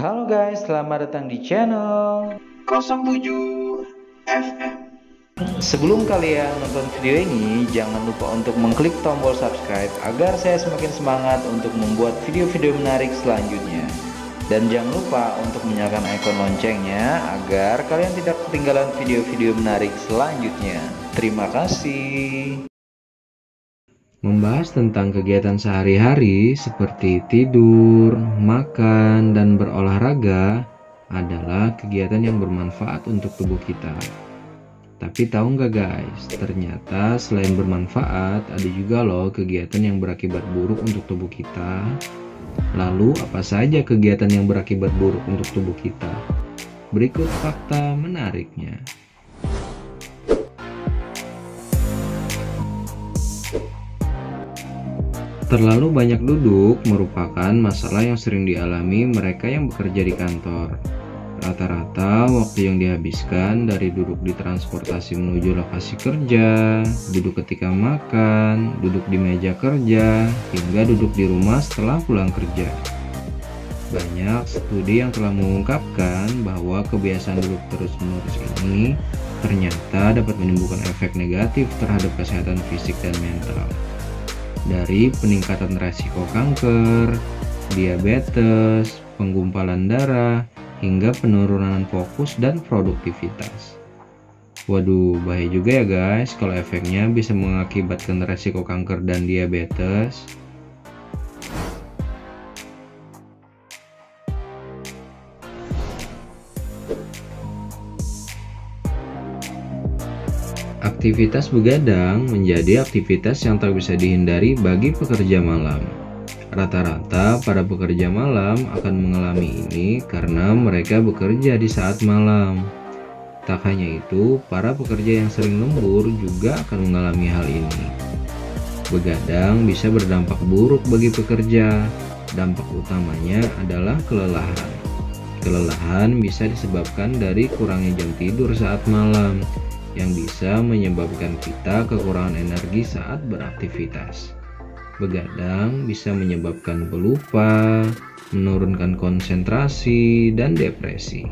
Halo guys, selamat datang di channel 07 FM. Sebelum kalian nonton video ini, jangan lupa untuk mengklik tombol subscribe agar saya semakin semangat untuk membuat video-video menarik selanjutnya. Dan jangan lupa untuk menyalakan ikon loncengnya agar kalian tidak ketinggalan video-video menarik selanjutnya. Terima kasih. Membahas tentang kegiatan sehari-hari seperti tidur, makan, dan berolahraga adalah kegiatan yang bermanfaat untuk tubuh kita. Tapi tahu nggak guys, ternyata selain bermanfaat, ada juga loh kegiatan yang berakibat buruk untuk tubuh kita. Lalu apa saja kegiatan yang berakibat buruk untuk tubuh kita? Berikut fakta menariknya. Terlalu banyak duduk merupakan masalah yang sering dialami mereka yang bekerja di kantor. Rata-rata waktu yang dihabiskan dari duduk di transportasi menuju lokasi kerja, duduk ketika makan, duduk di meja kerja, hingga duduk di rumah setelah pulang kerja. Banyak studi yang telah mengungkapkan bahwa kebiasaan duduk terus-menerus ini ternyata dapat menimbulkan efek negatif terhadap kesehatan fisik dan mental. Dari peningkatan resiko kanker, diabetes, penggumpalan darah, hingga penurunan fokus dan produktivitas. Waduh, bahaya juga ya guys kalau efeknya bisa mengakibatkan resiko kanker dan diabetes. Aktivitas begadang menjadi aktivitas yang tak bisa dihindari bagi pekerja malam. Rata-rata para pekerja malam akan mengalami ini karena mereka bekerja di saat malam. Tak hanya itu, para pekerja yang sering lembur juga akan mengalami hal ini. Begadang bisa berdampak buruk bagi pekerja. Dampak utamanya adalah kelelahan. Kelelahan bisa disebabkan dari kurangnya jam tidur saat malam, yang bisa menyebabkan kita kekurangan energi saat beraktivitas. Begadang bisa menyebabkan pelupa, menurunkan konsentrasi, dan depresi.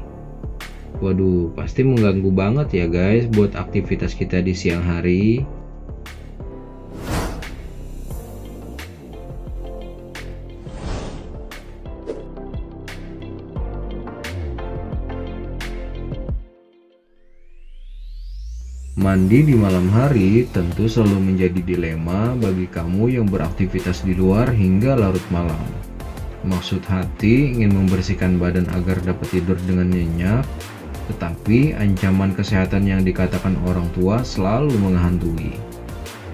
Waduh, pasti mengganggu banget ya guys buat aktivitas kita di siang hari. Mandi di malam hari tentu selalu menjadi dilema bagi kamu yang beraktivitas di luar hingga larut malam. Maksud hati ingin membersihkan badan agar dapat tidur dengan nyenyak, tetapi ancaman kesehatan yang dikatakan orang tua selalu menghantui.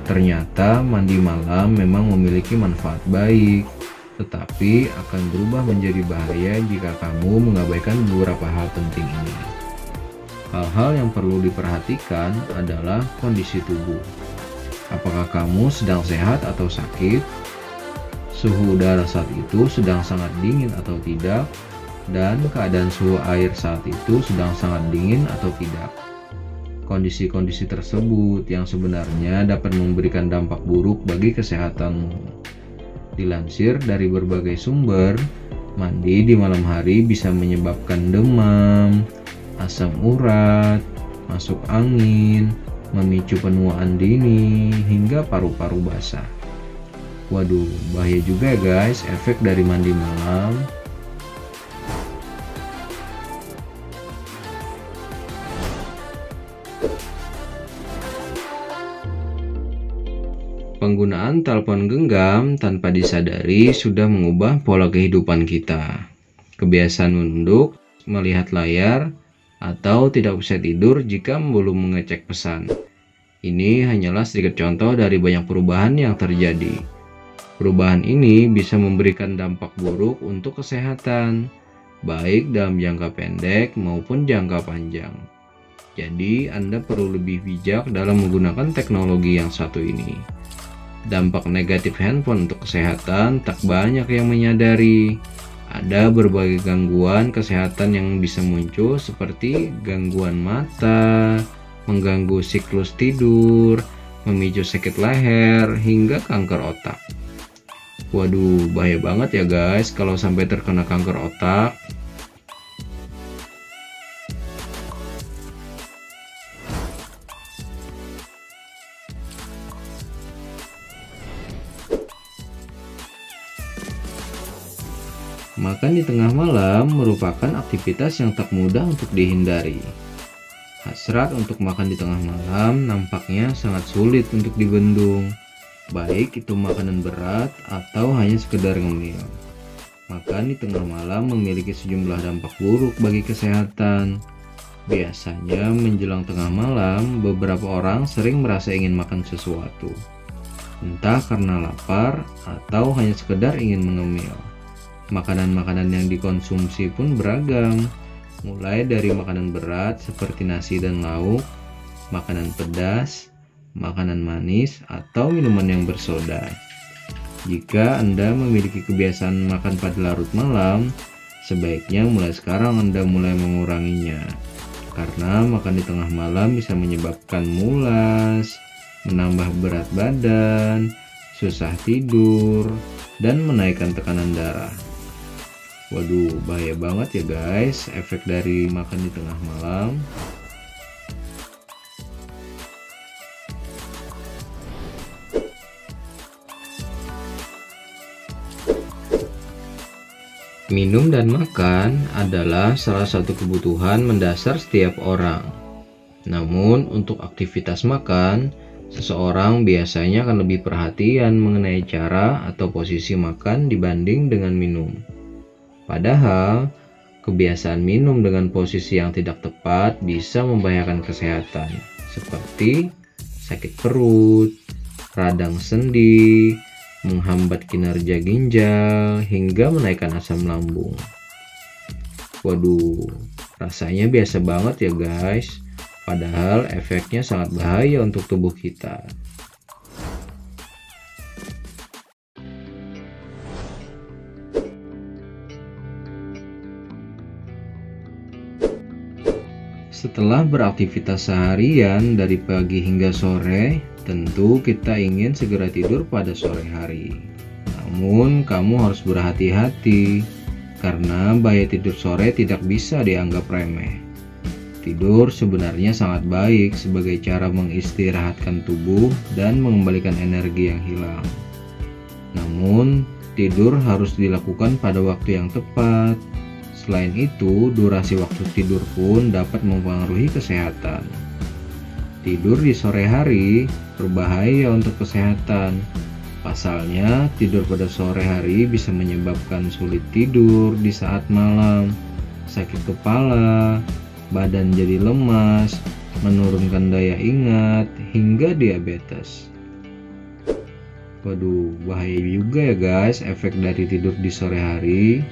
Ternyata mandi malam memang memiliki manfaat baik, tetapi akan berubah menjadi bahaya jika kamu mengabaikan beberapa hal penting ini. Hal-hal yang perlu diperhatikan adalah kondisi tubuh. Apakah kamu sedang sehat atau sakit? Suhu udara saat itu sedang sangat dingin atau tidak? Dan keadaan suhu air saat itu sedang sangat dingin atau tidak? Kondisi-kondisi tersebut yang sebenarnya dapat memberikan dampak buruk bagi kesehatanmu. Dilansir dari berbagai sumber, mandi di malam hari bisa menyebabkan demam, asam urat, masuk angin, memicu penuaan dini, hingga paru-paru basah. Waduh, bahaya juga ya guys efek dari mandi malam. Penggunaan telepon genggam tanpa disadari sudah mengubah pola kehidupan kita. Kebiasaan menunduk, melihat layar, atau tidak bisa tidur jika belum mengecek pesan. Ini hanyalah sedikit contoh dari banyak perubahan yang terjadi. Perubahan ini bisa memberikan dampak buruk untuk kesehatan, baik dalam jangka pendek maupun jangka panjang. Jadi, Anda perlu lebih bijak dalam menggunakan teknologi yang satu ini. Dampak negatif handphone untuk kesehatan tak banyak yang menyadari. Ada berbagai gangguan kesehatan yang bisa muncul seperti gangguan mata, mengganggu siklus tidur, memicu sakit leher, hingga kanker otak. Waduh, bahaya banget ya guys kalau sampai terkena kanker otak. Makan di tengah malam merupakan aktivitas yang tak mudah untuk dihindari. Hasrat untuk makan di tengah malam nampaknya sangat sulit untuk dibendung, baik itu makanan berat atau hanya sekedar ngemil. Makan di tengah malam memiliki sejumlah dampak buruk bagi kesehatan. Biasanya menjelang tengah malam, beberapa orang sering merasa ingin makan sesuatu, entah karena lapar atau hanya sekedar ingin mengemil. Makanan-makanan yang dikonsumsi pun beragam, mulai dari makanan berat seperti nasi dan lauk, makanan pedas, makanan manis, atau minuman yang bersoda. Jika Anda memiliki kebiasaan makan pada larut malam, sebaiknya mulai sekarang Anda mulai menguranginya. Karena makan di tengah malam bisa menyebabkan mulas, menambah berat badan, susah tidur, dan menaikkan tekanan darah. Waduh, bahaya banget ya guys, efek dari makan di tengah malam. Minum dan makan adalah salah satu kebutuhan mendasar setiap orang. Namun, untuk aktivitas makan, seseorang biasanya akan lebih perhatian mengenai cara atau posisi makan dibanding dengan minum. Padahal, kebiasaan minum dengan posisi yang tidak tepat bisa membahayakan kesehatan, seperti sakit perut, radang sendi, menghambat kinerja ginjal, hingga menaikkan asam lambung. Waduh, rasanya biasa banget ya guys, padahal efeknya sangat bahaya untuk tubuh kita. Setelah beraktivitas seharian dari pagi hingga sore, tentu kita ingin segera tidur pada sore hari. Namun, kamu harus berhati-hati, karena bahaya tidur sore tidak bisa dianggap remeh. Tidur sebenarnya sangat baik sebagai cara mengistirahatkan tubuh dan mengembalikan energi yang hilang. Namun, tidur harus dilakukan pada waktu yang tepat. Selain itu, durasi waktu tidur pun dapat mempengaruhi kesehatan. Tidur di sore hari berbahaya untuk kesehatan. Pasalnya, tidur pada sore hari bisa menyebabkan sulit tidur di saat malam, sakit kepala, badan jadi lemas, menurunkan daya ingat, hingga diabetes. Waduh, bahaya juga ya guys efek dari tidur di sore hari.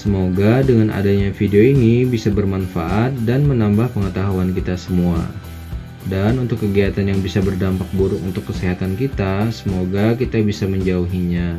Semoga dengan adanya video ini bisa bermanfaat dan menambah pengetahuan kita semua. Dan untuk kegiatan yang bisa berdampak buruk untuk kesehatan kita, semoga kita bisa menjauhinya.